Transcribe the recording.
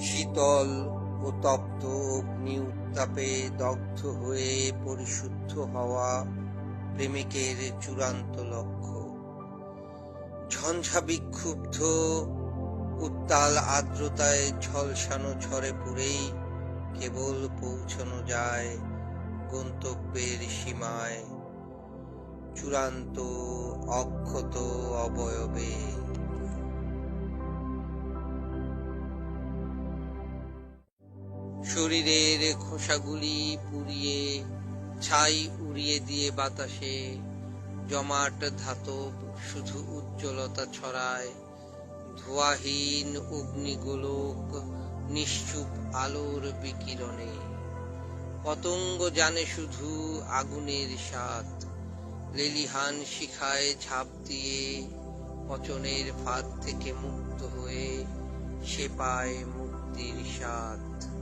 শীতল ও তপ্ত অগ্নি উত্তাপে দগ্ধ হয়ে পরিশুদ্ধ হওয়া প্রেমিকের চূড়ান্ত লক্ষ্য। ঝঞ্ঝা বিক্ষুব্ধ উত্তাল আর্দ্রতায় ঝলসানো ঝড়ে পড়েই কেবল পৌঁছানো যায় গন্তব্যের সীমায়, চূড়ান্ত অক্ষত অবয়বে। শরীরের খোসাগুলি পুড়িয়ে ছাই উড়িয়ে দিয়ে বাতাসে জমাট ধাতব শুধু উজ্জ্বলতা ছড়ায়। ধোঁয়াহীন অগ্নিগোলক নিশ্চুপ আলোর বিকিরণে। পতঙ্গ জানে শুধু আগুনের স্বাদ, লেলিহান শিখায় ঝাঁপ দিয়ে পচনের ফাঁদ থেকে মুক্ত হয়ে সে পায় মুক্তির স্বাদ।